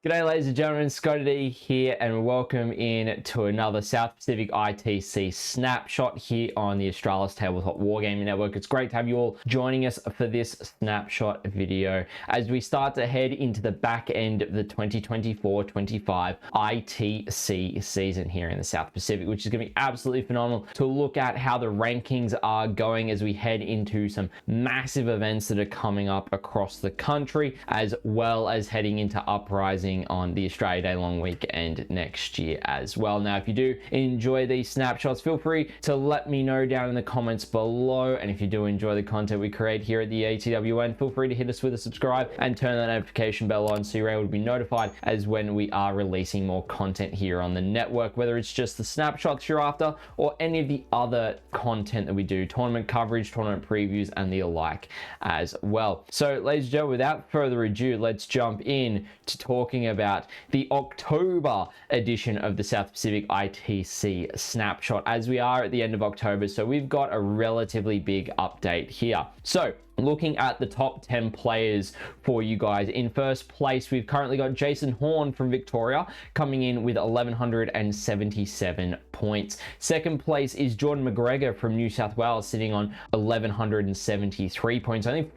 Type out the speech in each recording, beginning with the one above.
G'day ladies and gentlemen, ScottyD here and welcome in to another South Pacific ITC Snapshot here on the Australia's Tabletop Wargaming Network. It's great to have you all joining us for this snapshot video as we start to head into the back end of the 2024-25 ITC season here in the South Pacific, which is going to be absolutely phenomenal to look at how the rankings are going as we head into some massive events that are coming up across the country, as well as heading into Uprising on the Australia Day long weekend next year as well. Now, if you do enjoy these snapshots, feel free to let me know down in the comments below. And if you do enjoy the content we create here at the ATWN, feel free to hit us with a subscribe and turn that notification bell on so you're able to be notified as when we are releasing more content here on the network, whether it's just the snapshots you're after or any of the other content that we do, tournament coverage, tournament previews, and the alike as well. So, ladies and gentlemen, without further ado, let's jump in to talking about the October edition of the South Pacific ITC Snapshot, as we are at the end of October, so we've got a relatively big update here. So, looking at the top 10 players for you guys, in first place we've currently got Jason Horn from Victoria coming in with 1177 points. Second place is Jordan McGregor from New South Wales sitting on 1173 points. Only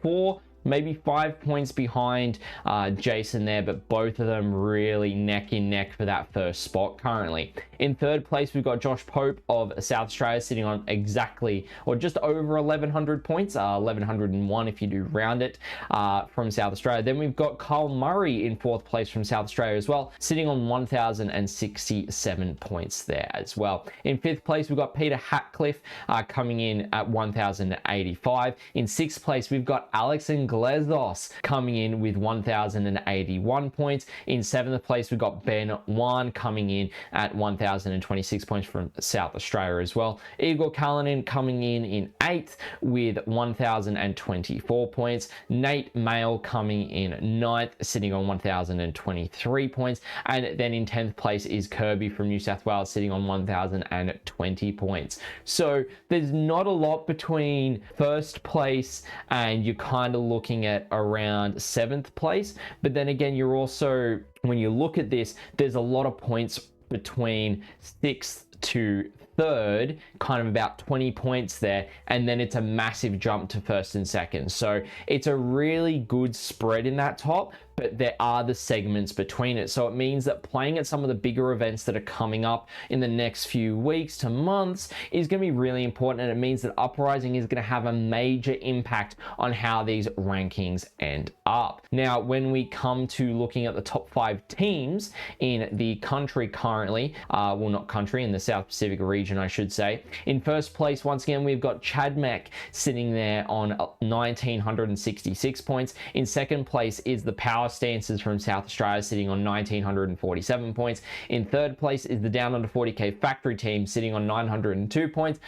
maybe 5 points behind Jason there, but both of them really neck and neck for that first spot currently. In third place, we've got Josh Pope of South Australia sitting on exactly, or just over 1100 points, 1101 if you do round it, from South Australia. Then we've got Kyle Murray in fourth place from South Australia as well, sitting on 1067 points there as well. In fifth place, we've got Peter Hatcliffe coming in at 1085. In sixth place, we've got Alex Inglezos coming in with 1081 points. In seventh place, we've got Ben Wan coming in at 1026 points from South Australia as well. Igor Kalinin coming in eighth with 1024 points. Nate Mail coming in ninth, sitting on 1023 points. And then in 10th place is Kirby from New South Wales sitting on 1020 points. So there's not a lot between first place and you're kind of looking at around 7th place. But then again, you're also, when you look at this, there's a lot of points between 6th to 3rd, kind of about 20 points there, and then it's a massive jump to 1st and 2nd. So it's a really good spread in that top, but there are the segments between it. So it means that playing at some of the bigger events that are coming up in the next few weeks to months is going to be really important, and it means that Uprising is going to have a major impact on how these rankings end up. Now, when we come to looking at the top 5 teams in the country currently, well, not country, in the South Pacific region, I should say. In first place, once again, we've got Chadmek sitting there on 1966 points. In second place is the Power Stances from South Australia sitting on 1947 points. In third place is the Down Under 40k Factory team sitting on 902 points.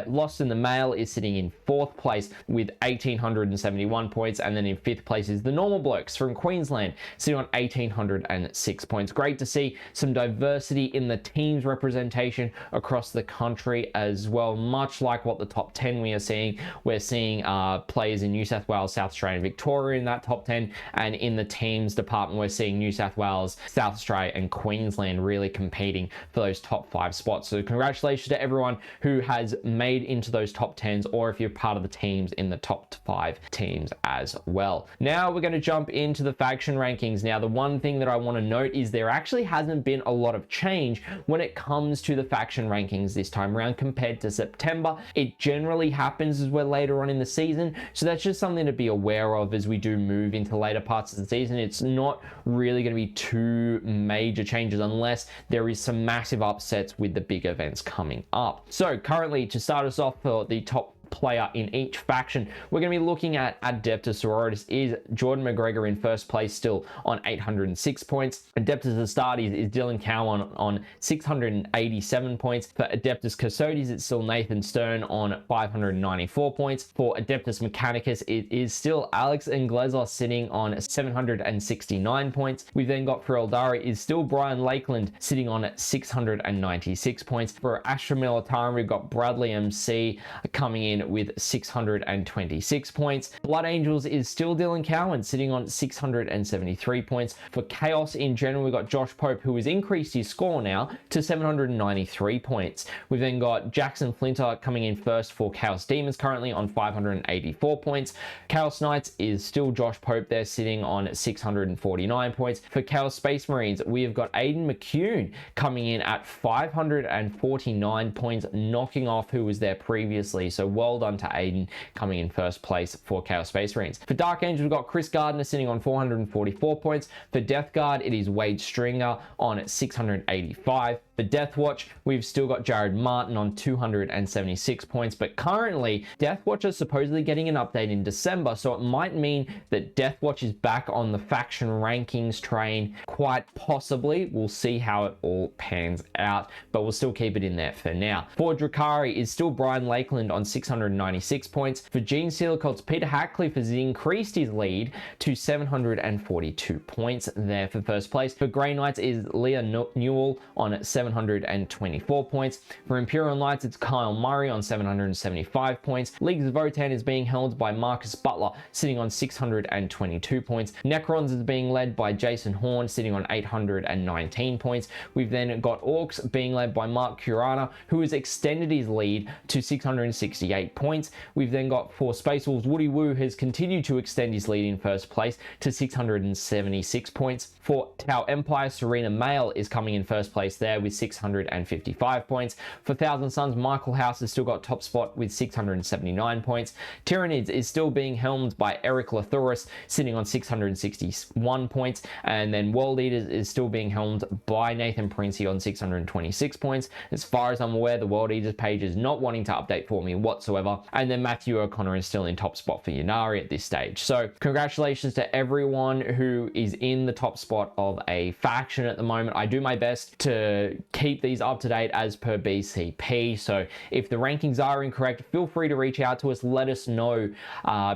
Lost in the Mail is sitting in fourth place with 1871 points, and then in fifth place is the Normal Blokes from Queensland sitting on 1806 points. Great to see some diversity in the team's representation across the country as well, much like what the top 10 we are seeing. We're seeing players in New South Wales, South Australia, and Victoria in that top 10, and in the teams department, we're seeing New South Wales, South Australia, and Queensland really competing for those top 5 spots. So congratulations to everyone who has made into those top 10s, or if you're part of the teams in the top 5 teams as well. Now we're going to jump into the faction rankings. Now, the one thing that I want to note is there actually hasn't been a lot of change when it comes to the faction rankings this time around compared to September. It generally happens as we're later on in the season, so that's just something to be aware of as we do move into later parts of the season. It's not really going to be too major changes unless there is some massive upsets with the big events coming up. So currently, to start us off for the top player in each faction, we're going to be looking at Adeptus Sororitas is Jordan McGregor in first place, still on 806 points. Adeptus Astartes is Dylan Cowan on 687 points. For Adeptus Custodes, it's still Nathan Stern on 594 points. For Adeptus Mechanicus, it is still Alex Inglezos sitting on 769 points. We've then got for Eldari is still Brian Lakeland sitting on 696 points. For Astra Militarum, we've got Bradley MC coming in in with 626 points. Blood Angels is still Dylan Cowan sitting on 673 points. For Chaos in general, we've got Josh Pope, who has increased his score now to 793 points. We've then got Jackson Flinter coming in first for Chaos Demons, currently on 584 points. Chaos Knights is still Josh Pope there, sitting on 649 points. For Chaos Space Marines, we have got Aiden McCune coming in at 549 points, knocking off who was there previously. So well done to Aiden coming in first place for Chaos Space Marines. For Dark Angels, we've got Chris Gardner sitting on 444 points. For Death Guard, it is Wade Stringer on 685. For Death Watch, we've still got Jared Martin on 276 points, but currently Death Watch is supposedly getting an update in December, so it might mean that Death Watch is back on the faction rankings train, quite possibly. We'll see how it all pans out, but we'll still keep it in there for now. For Drakari is still Brian Lakeland on 696 points. For Gene Silicots, Peter Hatcliffe has increased his lead to 742 points there for first place. For Grey Knights is Leah Newell on 724 points. For Imperial Knights, it's Kyle Murray on 775 points. Leagues of Votan is being held by Marcus Butler, sitting on 622 points. Necrons is being led by Jason Horn, sitting on 819 points. We've then got Orcs being led by Mark Curana, who has extended his lead to 668 points. We've then got for Space Wolves, Woody Woo has continued to extend his lead in first place to 676 points. For Tau Empire, Serena Mail is coming in first place there with 655 points. For Thousand Sons, Michael House has still got top spot with 679 points. Tyranids is still being helmed by Eric Lathuris, sitting on 661 points. And then World Eaters is still being helmed by Nathan Princey on 626 points. As far as I'm aware, the World Eaters page is not wanting to update for me whatsoever. And then Matthew O'Connor is still in top spot for Yannari at this stage. So congratulations to everyone who is in the top spot of a faction at the moment. I do my best to keep these up to date as per BCP. So if the rankings are incorrect, feel free to reach out to us, let us know,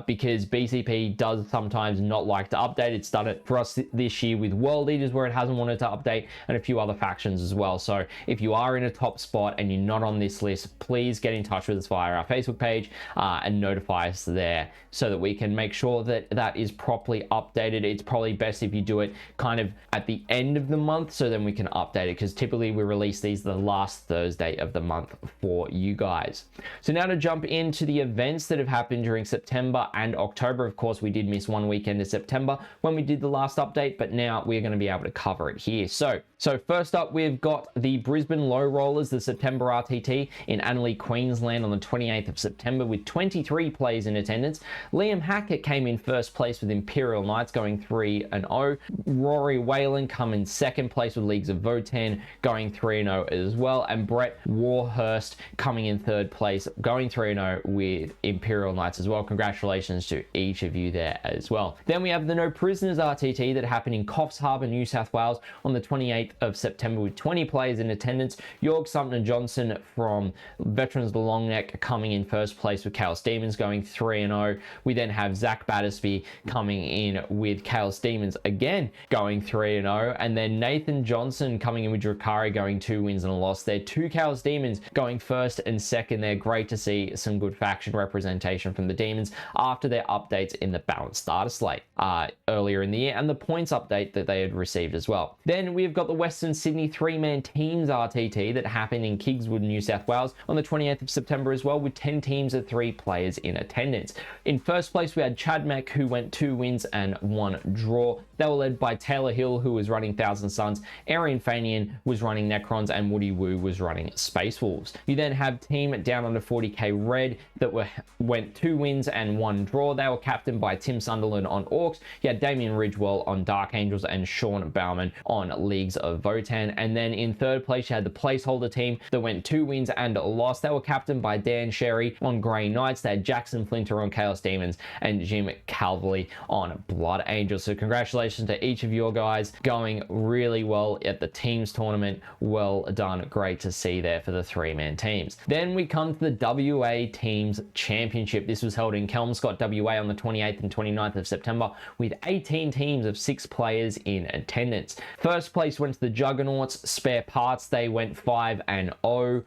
because BCP does sometimes not like to update. It's done it for us this year with World Eaters where it hasn't wanted to update, and a few other factions as well. So if you are in a top spot and you're not on this list, please get in touch with us via our Facebook page and notify us there so that we can make sure that that is properly updated. It's probably best if you do it kind of at the end of the month, so then we can update it, because typically we release these the last Thursday of the month for you guys. So now to jump into the events that have happened during September and October. Of course, we did miss one weekend in September when we did the last update, but now we're going to be able to cover it here. So first up, we've got the Brisbane Low Rollers, the September RTT in Annerley, Queensland on the 28th of September with 23 players in attendance. Liam Hackett came in first place with Imperial Knights going 3-0. Rory Whalen come in second place with Leagues of Votan going 3-0 as well. And Brett Warhurst coming in third place going 3-0 with Imperial Knights as well. Congratulations to each of you there as well. Then we have the No Prisoners RTT that happened in Coffs Harbour, New South Wales on the 28th of September with 20 players in attendance. York Sumner Johnson from Veterans of the Long Neck coming in first place with Chaos Demons going 3-0. We then have Zach Battersby coming in with Chaos Demons again going 3-0, and then Nathan Johnson coming in with Drakari going 2 wins and a loss. They're 2 Chaos Demons going first and second. They're great to see some good faction representation from the Demons after their updates in the balanced starter slate earlier in the year, and the points update that they had received as well. Then we've got the Western Sydney 3-man teams RTT that happened in Kingswood, New South Wales on the 28th of September as well, with 10 teams of 3 players in attendance. In first place, we had Chad Mack, who went 2 wins and 1 draw. They were led by Taylor Hill, who was running Thousand Sons, Arian Fanian was running Necrons, and Woody Woo was running Space Wolves. You then have team down under 40k Red that went 2 wins and 1 draw. They were captained by Tim Sunderland on Orcs. You had Damien Ridgewell on Dark Angels and Sean Bauman on Leagues of Votan. And then in third place, you had the placeholder team that went 2 wins and a loss. They were captained by Dan Sherry on Grey Knights. They had Jackson Flinter on Chaos Demons and Jim Calverley on Blood Angels. So congratulations to each of your guys, going really well at the teams tournament well done. Great to see there for the 3-man teams. Then we come to the WA Teams Championship. This was held in Kelmscott, WA on the 28th and 29th of September with 18 teams of 6 players in attendance. First place went to the Juggernauts Spare Parts. They went 5-0.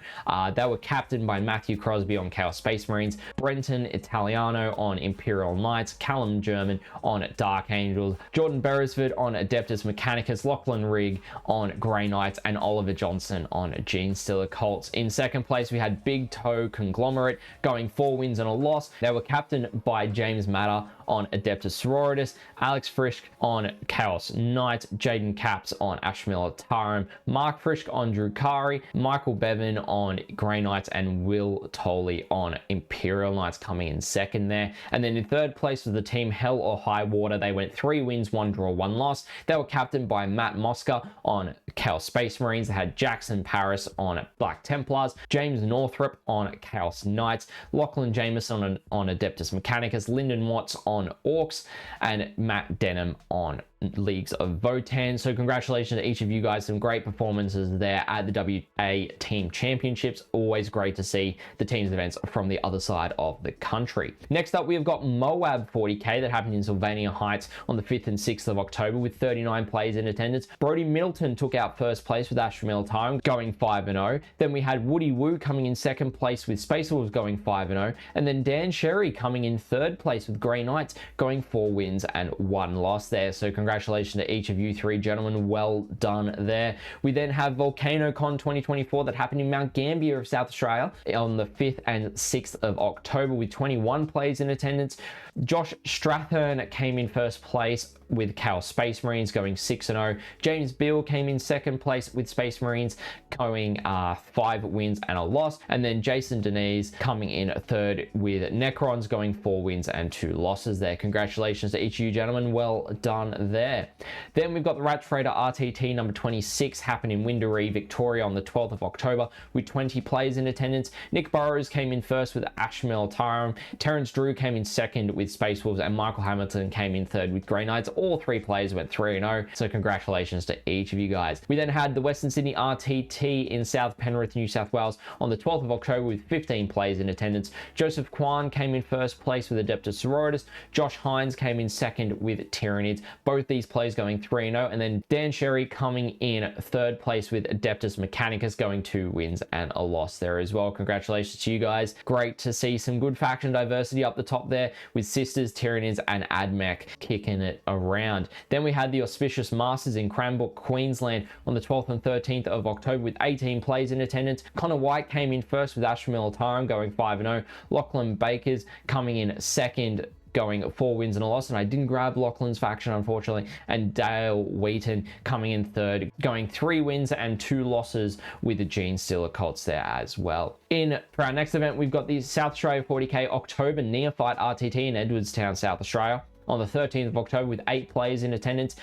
They were captained by Matthew Crosby on Chaos Space Marines, Brenton Italiano on Imperial Knights, Callum German on Dark Angels, Jordan Beresford on Adeptus Mechanicus, Lachlan Rigg on Grey Knights, and Oliver Johnson on Gene Stealer Colts. In second place, we had Big Toe Conglomerate going 4 wins and a loss. They were captained by James Matter on Adeptus Sororitas, Alex Frisch on Chaos Knights, Jaden Caps on Ashmiller Tarim, Mark Frisch on Drukari, Michael Bevan on Grey Knights, and Will Tolley on Imperial Knights coming in second there. And then in third place was the team Hell or High Water. They went 3 wins, 1 draw, 1 loss. They were captained by Matt Mosca on Chaos Space Marines. They had Jackson Paris on Black Templars, James Northrop on Chaos Knights, Lachlan Jameson on Adeptus Mechanicus, Lyndon Watts on Orcs, and Matt Denham on Leagues of Votan. So congratulations to each of you guys. Some great performances there at the WA Team Championships. Always great to see the teams events from the other side of the country. Next up, we've got Moab 40K that happened in Sylvania Heights on the 5th and 6th of October with 39 players in attendance. Brody Middleton took out first place with Ashmel Time going 5-0. Then we had Woody Woo coming in second place with Space Wolves going 5-0. And then Dan Sherry coming in third place with Grey Knights going 4 wins and 1 loss there. So congratulations to each of you 3 gentlemen. Well done there. We then have VolcanoCon 2024 that happened in Mount Gambier of South Australia on the 5th and 6th of October with 21 players in attendance. Josh Strathern came in first place with Chaos Space Marines going 6-0. James Beale came in second place with Space Marines going 5 wins and a loss. And then Jason Denise coming in third with Necrons going 4 wins and 2 losses there. Congratulations to each of you gentlemen. Well done there. Then we've got the Rat Freighter RTT number 26 happened in Windaree, Victoria on the 12th of October with 20 players in attendance. Nick Burrows came in first with Ashmel Tarim. Terrence Drew came in second with Space Wolves, and Michael Hamilton came in third with Grey Knights. All 3 players went 3-0, so congratulations to each of you guys. We then had the Western Sydney RTT in South Penrith, New South Wales on the 12th of October with 15 players in attendance. Joseph Kwan came in first place with Adeptus Sororitas. Josh Hines came in second with Tyranids. Both these players going 3-0, and then Dan Sherry coming in third place with Adeptus Mechanicus going 2 wins and a loss there as well. Congratulations to you guys. Great to see some good faction diversity up the top there with Sisters, Tyranids, and Admech kicking it around. Then we had the Auspicious Masters in Cranbrook, Queensland on the 12th and 13th of October with 18 players in attendance. Connor White came in first with Ashmel Tarim going 5-0. Lachlan Bakers coming in second going 4 wins and a loss, and I didn't grab Lachlan's faction unfortunately, and Dale Wheaton coming in third going 3 wins and 2 losses with the Gene Stealer Colts there as well. For our next event, we've got the South Australia 40K October Neophyte RTT in Edwardstown, South Australia on the 13th of October with 8 players in attendance.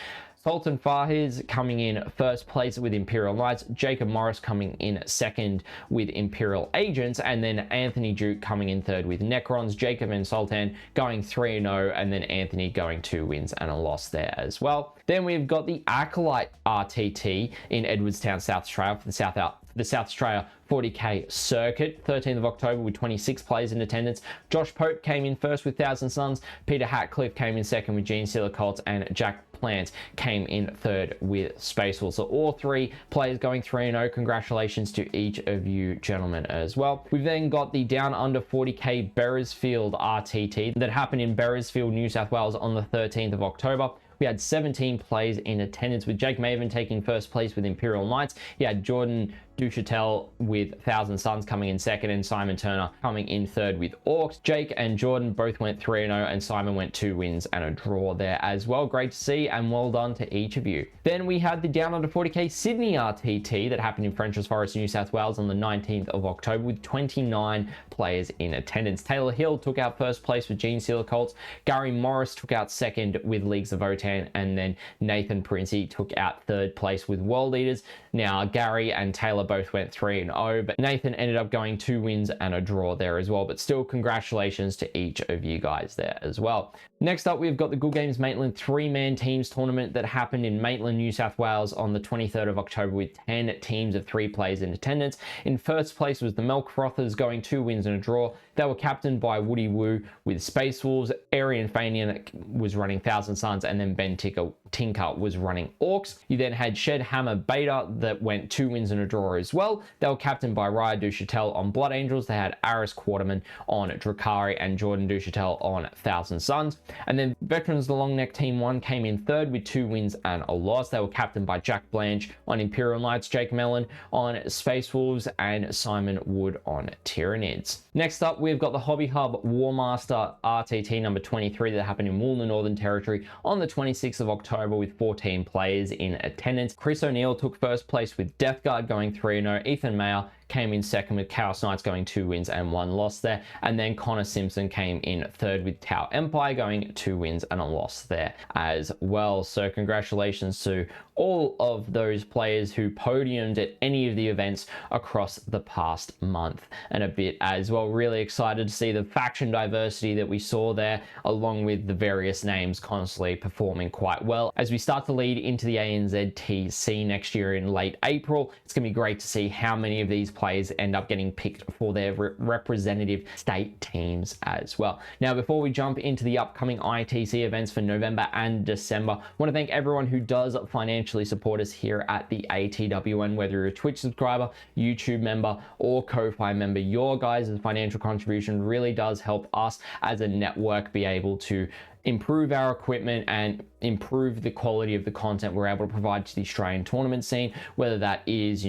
Sultan Fahiz coming in first place with Imperial Knights, Jacob Morris coming in second with Imperial Agents, and then Anthony Duke coming in third with Necrons, Jacob and Sultan going 3-0, and then Anthony going 2 wins and a loss there as well. Then we've got the Acolyte RTT in Edwardstown, South Australia for the South Australia 40K circuit, 13th of October with 26 players in attendance. Josh Pope came in first with Thousand Suns, Peter Hatcliffe came in second with Gene Stealer Colts, and Jack Plant came in third with Space Wolves. So all 3 players going 3-0. Congratulations to each of you gentlemen as well. We've then got the Down Under 40K Beresfield RTT that happened in Beresfield, New South Wales on the 13th of October. We had 17 players in attendance with Jake Maven taking first place with Imperial Knights. He had Jordan Duchatel with Thousand Suns coming in second, and Simon Turner coming in third with Orcs. Jake and Jordan both went 3-0, and Simon went 2 wins and a draw there as well. Great to see, and well done to each of you. Then we had the Down Under 40K Sydney RTT that happened in Frenchs Forest, New South Wales on the 19th of October with 29 players in attendance. Taylor Hill took out first place with Gene Stealer Colts. Gary Morris took out second with Leagues of Votan, and then Nathan Princey took out third place with World Eaters. Now, Gary and Taylor Taylor both went 3-0, but Nathan ended up going 2 wins and a draw there as well. But still, congratulations to each of you guys there as well. Next up, we've got the Good Games Maitland 3-man teams tournament that happened in Maitland, New South Wales on the 23rd of October with 10 teams of 3 players in attendance. In first place was the Milk Frothers, going 2 wins and a draw. They were captained by Woody Woo with Space Wolves. Arian Fanian was running Thousand Suns, and then Ben Tinker was running Orcs. You then had Shed Hammer Beta that went 2 wins and a draw as well. They were captained by Raya Duchatel on Blood Angels. They had Aris Quarterman on Drakari and Jordan Duchatel on Thousand Suns. And then Veterans the Long Neck Team 1 came in third with 2 wins and a loss. They were captained by Jack Blanche on Imperial Knights, Jake Mellon on Space Wolves, and Simon Wood on Tyranids. Next up, we've got the Hobby Hub Warmaster RTT number 23 that happened in Woolner, Northern Territory on the 26th of October with 14 players in attendance. Chris O'Neill took first place with Death Guard going 3-0. Ethan Mayer came in second with Chaos Knights going 2 wins and 1 loss there. And then Connor Simpson came in third with Tau Empire going 2 wins and a loss there as well. So congratulations to all of those players who podiumed at any of the events across the past month and a bit as well. Really excited to see the faction diversity that we saw there, along with the various names constantly performing quite well. As we start to lead into the ANZTC next year in late April, it's going to be great to see how many of these players end up getting picked for their representative state teams as well. Now, before we jump into the upcoming ITC events for November and December, I want to thank everyone who does financially support us here at the ATWN, whether you're a Twitch subscriber, YouTube member, or Ko-Fi member. Your guys' financial contribution really does help us as a network be able to improve our equipment and improve the quality of the content we're able to provide to the Australian tournament scene, whether that is,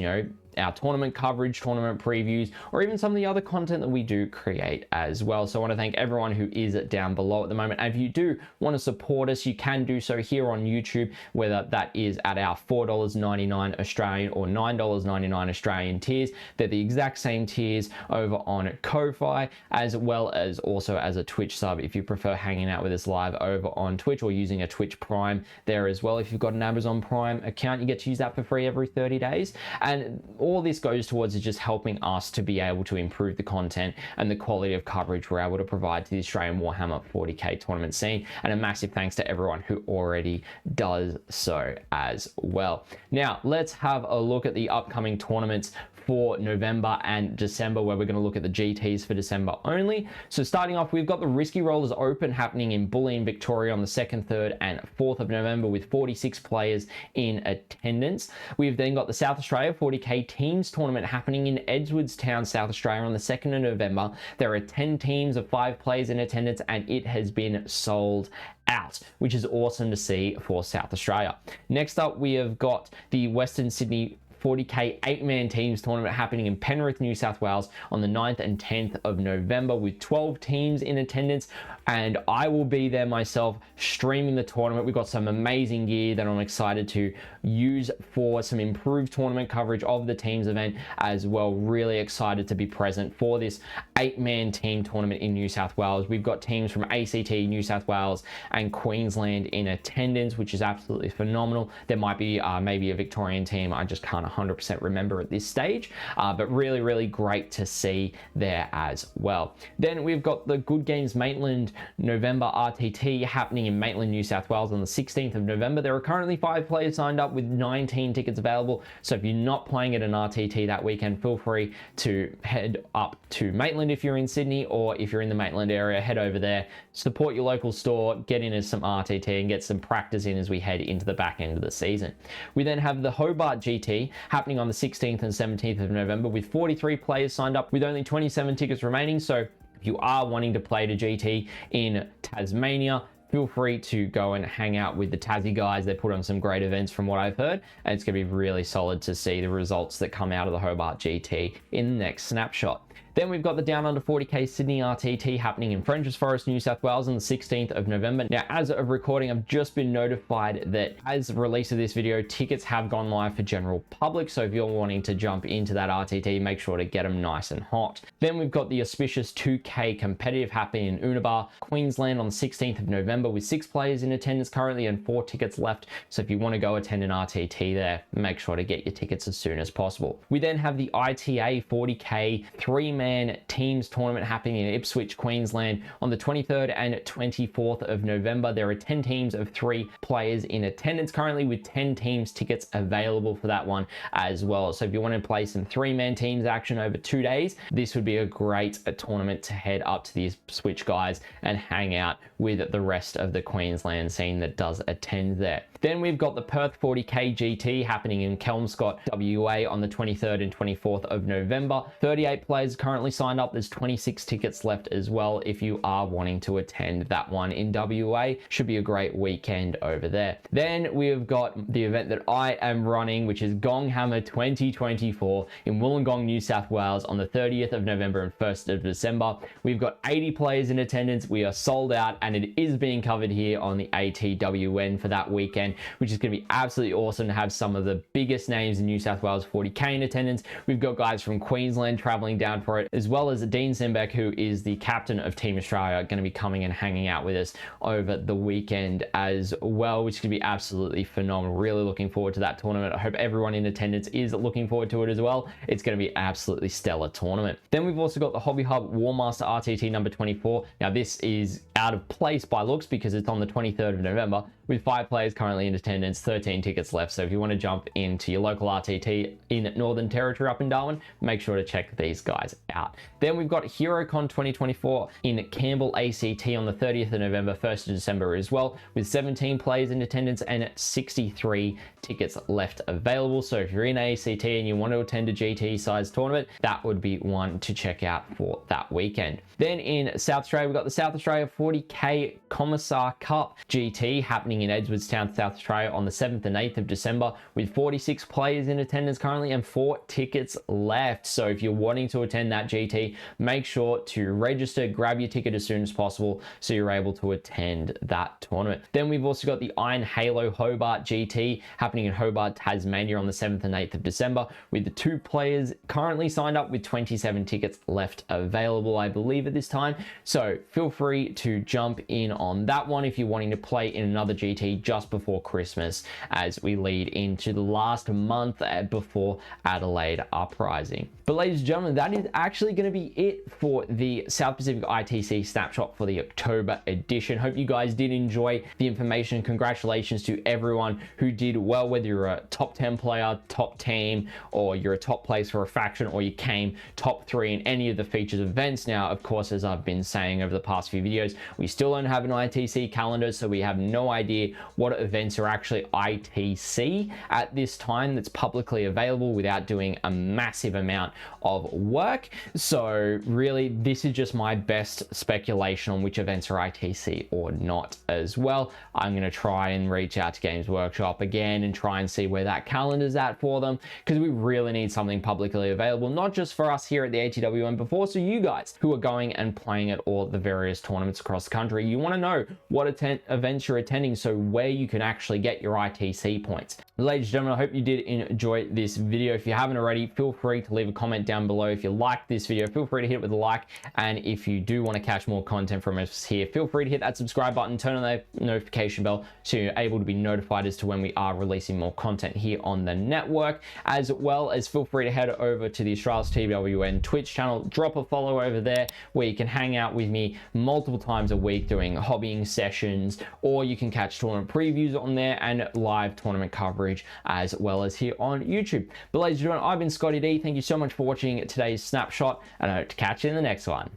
our tournament coverage, tournament previews, or even some of the other content that we do create as well. So I want to thank everyone who is down below at the moment. And if you do want to support us, you can do so here on YouTube, whether that is at our $4.99 Australian or $9.99 Australian tiers. They're the exact same tiers over on Ko-Fi, as well as also as a Twitch sub if you prefer hanging out with us live over on Twitch, or using a Twitch Prime there as well. If you've got an Amazon Prime account, you get to use that for free every 30 days. And all this goes towards is just helping us to be able to improve the content and the quality of coverage we're able to provide to the Australian Warhammer 40k tournament scene. And a massive thanks to everyone who already does so as well. Now, let's have a look at the upcoming tournaments for November and December, where we're going to look at the GTs for December only. So starting off, we've got the Risky Rollers Open happening in Bulleen, Victoria on the 2nd, 3rd and 4th of November with 46 players in attendance. We've then got the South Australia 40k Teams Tournament happening in Edwardstown, South Australia on the 2nd of November. There are 10 teams of 5 players in attendance, and it has been sold out, which is awesome to see for South Australia. Next up, we have got the Western Sydney 40k 8-man teams tournament happening in Penrith, New South Wales on the 9th and 10th of November with 12 teams in attendance, and I will be there myself streaming the tournament. We've got some amazing gear that I'm excited to use for some improved tournament coverage of the teams event as well. Really excited to be present for this 8-man team tournament in New South Wales. We've got teams from ACT, New South Wales and Queensland in attendance, which is absolutely phenomenal. There might be maybe a Victorian team, I just can't 100% remember at this stage, but really great to see there as well. Then we've got the Good Games Maitland November RTT happening in Maitland, New South Wales on the 16th of November. There are currently 5 players signed up with 19 tickets available, so if you're not playing at an RTT that weekend, feel free to head up to Maitland if you're in Sydney, or if you're in the Maitland area, head over there, support your local store, get in as some RTT and get some practice in as we head into the back end of the season. We then have the Hobart GT happening on the 16th and 17th of November with 43 players signed up with only 27 tickets remaining. So if you are wanting to play the GT in Tasmania, feel free to go and hang out with the Tassie guys. They put on some great events from what I've heard, and it's going to be really solid to see the results that come out of the Hobart GT in the next snapshot. Then we've got the Down Under 40k Sydney RTT happening in Frenchs Forest, New South Wales on the 16th of November. Now, as of recording, I've just been notified that as release of this video, tickets have gone live for general public. So if you're wanting to jump into that RTT, make sure to get them nice and hot. Then we've got the auspicious 2k competitive happening in Untitled, Queensland on the 16th of November with 6 players in attendance currently and 4 tickets left. So if you want to go attend an RTT there, make sure to get your tickets as soon as possible. We then have the ITA 40k 3-man teams tournament happening in Ipswich, Queensland on the 23rd and 24th of November. There are 10 teams of 3 players in attendance currently with 10 teams tickets available for that one as well. So if you want to play some 3-man teams action over 2 days, this would be a great tournament to head up to the Ipswich guys and hang out with the rest of the Queensland scene that does attend there. Then we've got the Perth 40k GT happening in Kelmscott, WA on the 23rd and 24th of November. 38 players currently signed up. There's 26 tickets left as well if you are wanting to attend that one in WA. Should be a great weekend over there. Then we've got the event that I am running, which is Gonghammer 2024 in Wollongong, New South Wales on the 30th of November and 1st of December. We've got 80 players in attendance. We are sold out and it is being covered here on the ATWN for that weekend, which is going to be absolutely awesome to have some of the biggest names in New South Wales 40k in attendance. We've got guys from Queensland traveling down for it, as well as Dean Sembeck, who is the captain of Team Australia, going to be coming and hanging out with us over the weekend as well, which is going to be absolutely phenomenal. Really looking forward to that tournament. I hope everyone in attendance is looking forward to it as well. It's going to be absolutely stellar tournament. Then we've also got the Hobby Hub Warmaster RTT number 24. Now this is out of place by looks because it's on the 23rd of November with 5 players currently in attendance, 13 tickets left. So if you want to jump into your local RTT in Northern Territory up in Darwin, make sure to check these guys out. Then we've got HeroCon 2024 in Campbell ACT on the 30th of November, 1st of December as well, with 17 players in attendance and 63 tickets left available. So if you're in ACT and you want to attend a GT size tournament, that would be one to check out for that weekend. Then in South Australia, we've got the South Australia 40k Commissar Cup GT happening in Edwardstown, South Australia on the 7th and 8th of December with 46 players in attendance currently and 4 tickets left. So if you're wanting to attend that GT, make sure to register, grab your ticket as soon as possible so you're able to attend that tournament. Then we've also got the Iron Halo Hobart GT happening in Hobart, Tasmania on the 7th and 8th of December with the 2 players currently signed up with 27 tickets left available, I believe, at this time. So feel free to jump in on that one if you're wanting to play in another GT just before Christmas as we lead into the last month before Adelaide Uprising. But ladies and gentlemen, that is actually going to be it for the South Pacific ITC Snapshot for the October edition. Hope you guys did enjoy the information. Congratulations to everyone who did well, whether you're a top 10 player, top team, or you're a top place for a faction, or you came top 3 in any of the features events. Now, of course, as I've been saying over the past few videos, we still don't have an ITC calendar, so we have no idea what events are actually ITC at this time that's publicly available without doing a massive amount of work. So really, this is just my best speculation on which events are ITC or not as well. I'm going to try and reach out to Games Workshop again and try and see where that calendar's at for them, because we really need something publicly available, not just for us here at the ATWN, but also you guys who are going and playing at all the various tournaments across the country. You want to know what events you're attending, so where you can actually get your ITC points. Ladies and gentlemen, I hope you did enjoy this video. If you haven't already, feel free to leave a comment down below. If you liked this video, feel free to hit it with a like. And if you do want to catch more content from us here, feel free to hit that subscribe button, turn on that notification bell so you're able to be notified as to when we are releasing more content here on the network. As well as feel free to head over to the Australia's TWN Twitch channel, drop a follow over there where you can hang out with me multiple times a week doing hobbying sessions, or you can catch tournament previews on there and live tournament coverage as well as here on YouTube. But ladies and gentlemen, I've been ScottyD. Thank you so much for watching today's snapshot, and I hope to catch you in the next one.